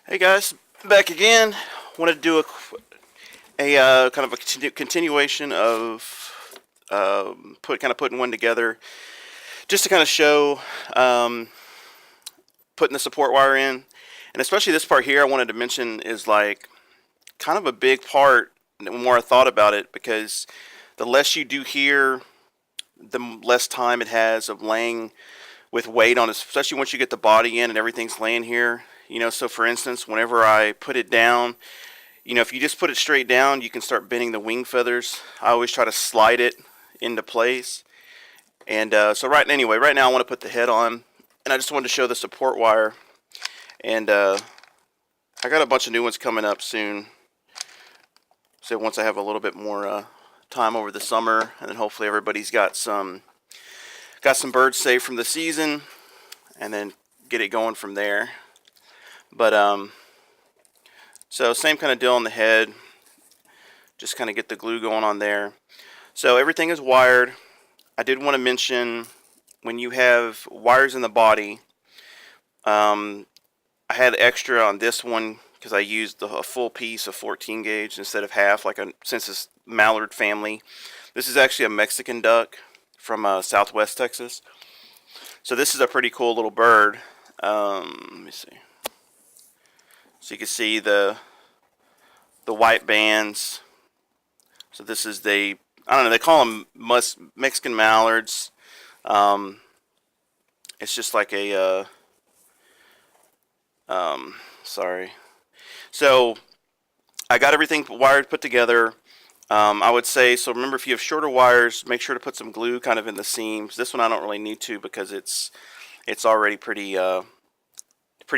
Hey guys, back again. Wanted to do a kind of a continuation of putting one together, just to kind of show um, putting the support wire in, and especially this part here. I wanted to mention is like kind of a big part. The more I thought about it, because the less you do here, the less time it has of laying with weight on it, especially once you get the body in and everything's laying here. So for instance, whenever I put it down, if you just put it straight down, you can start bending the wing feathers. I always try to slide it into place. And anyway, right now I want to put the head on, and I just wanted to show the support wire. And I got a bunch of new ones coming up soon. So once I have a little bit more time over the summer, and then hopefully everybody's got some birds saved from the season, and then get it going from there. But so same kind of deal on the head. Just kind of get the glue going on there. So everything is wired. I did want to mention, when you have wires in the body, I had extra on this one because I used a full piece of 14 gauge instead of half, since it's mallard family. This is actually a Mexican duck from Southwest Texas. So this is a pretty cool little bird. Let me see. So you can see the white bands. So this is I don't know, they call them Mexican mallards. It's just like sorry. So I got everything wired, put together. I would say, so remember, if you have shorter wires, make sure to put some glue kind of in the seams. This one I don't really need to because it's already pretty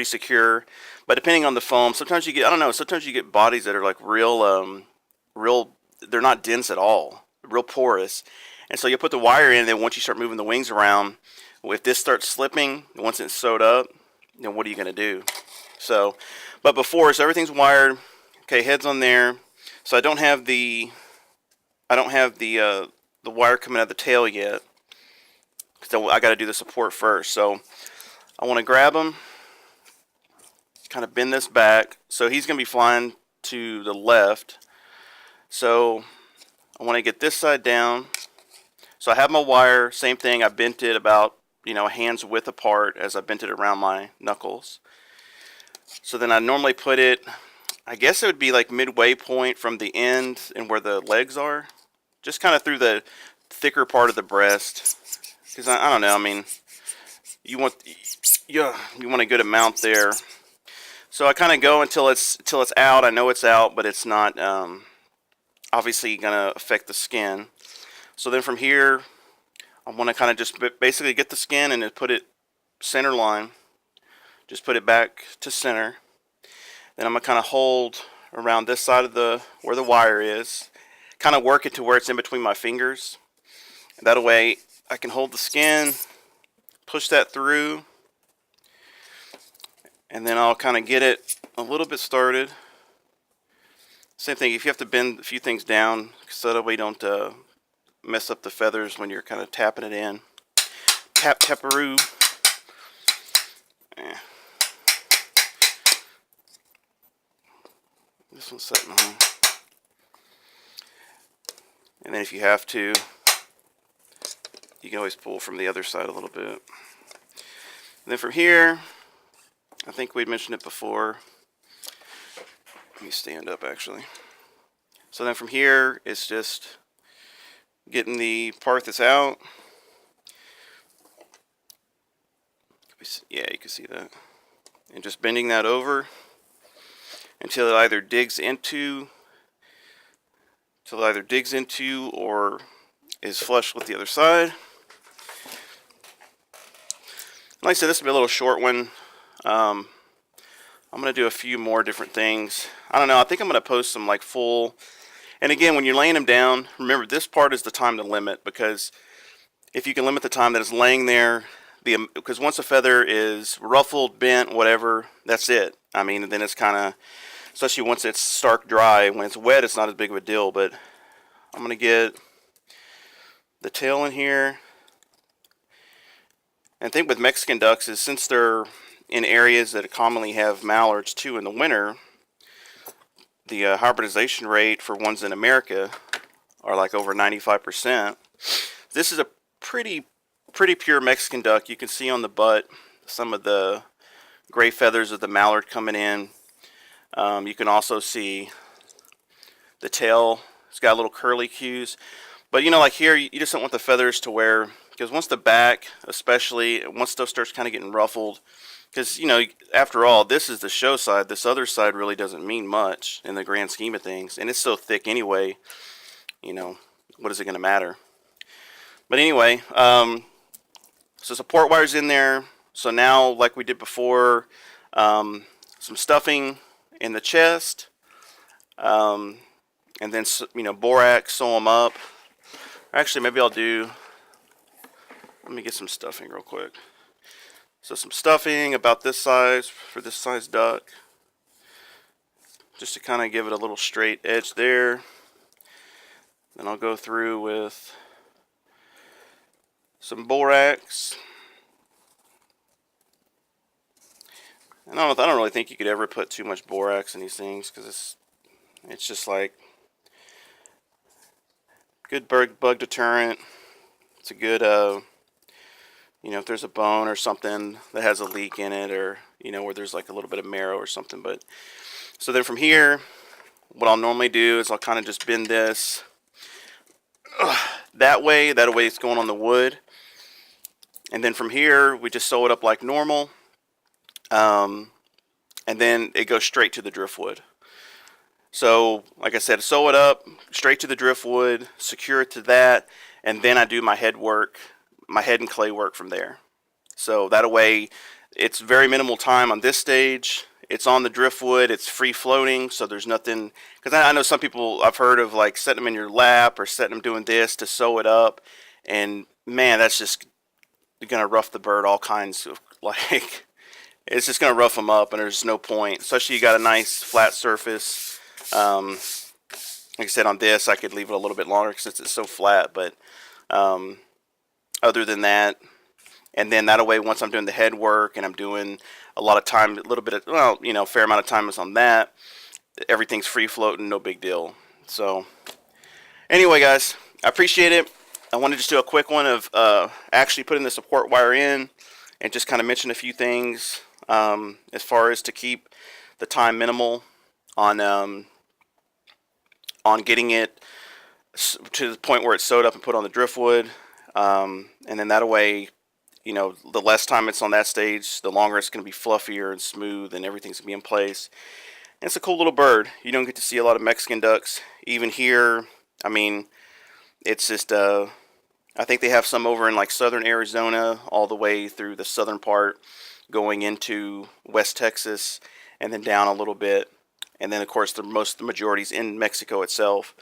secure. But depending on the foam, sometimes you get, I don't know, sometimes you get bodies that are like real, they're not dense at all, real porous. And so you put the wire in, and then once you start moving the wings around, if this starts slipping, once it's sewed up, then what are you going to do? So, but so everything's wired. Okay, head's on there. So I don't have the wire coming out of the tail yet, because I got to do the support first. So I want to grab him, kind of bend this back. So he's going to be flying to the left. So I want to get this side down. So I have my wire, same thing. I bent it about, a hand's width apart as I bent it around my knuckles. So then I normally put it, I guess it would be like midway point from the end and where the legs are, just kind of through the thicker part of the breast. Because I don't know, I mean, you want a good amount there. So I kind of go until it's out. I know it's out, but it's not obviously going to affect the skin. So then from here, I want to kind of just basically get the skin and then put it center line. Just put it back to center. Then I'm going to kind of hold around this side of where the wire is. Kind of work it to where it's in between my fingers. That way I can hold the skin, push that through, and then I'll kind of get it a little bit started. Same thing, if you have to bend a few things down, so that way you don't mess up the feathers when you're kind of tapping it in. Taparoo. This one's setting on. And then if you have to, you can always pull from the other side a little bit. And then from here, I think we mentioned it before. Let me stand up actually. So then from here, it's just getting the part that's out. Yeah, you can see that. And just bending that over until it either digs into or is flush with the other side. Like I said, this will be a little short one. I'm going to do a few more different things. I don't know, I think I'm going to post some like full, and again, when you're laying them down, remember this part is the time to limit, because if you can limit the time that it's laying there, because once a feather is ruffled, bent, whatever, that's it. I mean, then it's kind of, especially once it's stark dry. When it's wet, it's not as big of a deal. But I'm going to get the tail in here. And the thing with Mexican ducks is, since they're in areas that commonly have mallards too in the winter, the hybridization rate for ones in America are like over 95%. This is a pretty pure Mexican duck. You can see on the butt some of the gray feathers of the mallard coming in. You can also see the tail. It's got little curly cues. But you know, like here, you just don't want the feathers to wear, because once the back, especially, once stuff starts kind of getting ruffled, because, you know, after all, this is the show side. This other side really doesn't mean much in the grand scheme of things. And it's so thick anyway, you know, what is it going to matter? But anyway, so support wires in there. So now, like we did before, some stuffing in the chest, and then, you know, borax, sew them up. Actually, maybe I'll do, let me get some stuffing real quick. So some stuffing about this size for this size duck, just to kind of give it a little straight edge there. Then I'll go through with some borax. And I don't really think you could ever put too much borax in these things, because it's just like good bug deterrent. It's a good, you know, if there's a bone or something that has a leak in it, or, you know, where there's like a little bit of marrow or something. But so then from here, what I'll normally do is I'll kind of just bend this that way it's going on the wood. And then from here, we just sew it up like normal. And then it goes straight to the driftwood. So, like I said, sew it up, straight to the driftwood, secure it to that, and then I do my head work, my head and clay work from there. So that way, it's very minimal time on this stage. It's on the driftwood, it's free floating, so there's nothing, because I know some people, I've heard of like setting them in your lap or setting them doing this to sew it up, and man, that's just gonna rough the bird all kinds of, like, it's just gonna rough them up, and there's no point, especially you got a nice flat surface. Like I said, on this I could leave it a little bit longer since it's so flat, but other than that, and then that way, once I'm doing the head work and I'm doing a lot of time, a little bit of, well, you know, fair amount of time is on that, everything's free floating, no big deal. So anyway, guys, I appreciate it. I wanted to just do a quick one of actually putting the support wire in, and just kind of mention a few things as far as to keep the time minimal on getting it to the point where it's sewed up and put on the driftwood, and then that way, you know, the less time it's on that stage, the longer it's going to be fluffier and smooth, and everything's going to be in place. And it's a cool little bird. You don't get to see a lot of Mexican ducks even here. I mean, it's just I think they have some over in like southern Arizona, all the way through the southern part, going into West Texas, and then down a little bit. And then, of course, the majority's in Mexico itself.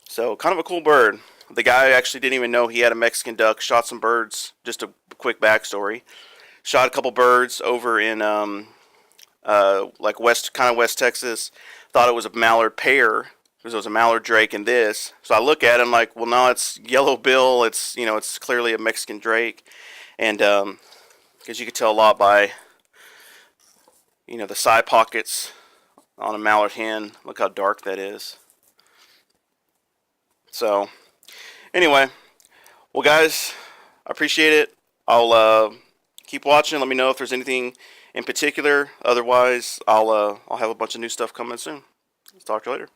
So, kind of a cool bird. The guy actually didn't even know he had a Mexican duck. Shot some birds. Just a quick backstory. Shot a couple birds over in like West Texas. Thought it was a mallard pair, because it was a mallard drake and this. So I look at it, I'm like, well, no, it's yellow bill. It's, you know, it's clearly a Mexican drake, and because you could tell a lot by, you know, the side pockets on a mallard hen. Look how dark that is. So anyway, well, guys, I appreciate it. I'll keep watching. Let me know if there's anything in particular. Otherwise, I'll have a bunch of new stuff coming soon. Talk to you later.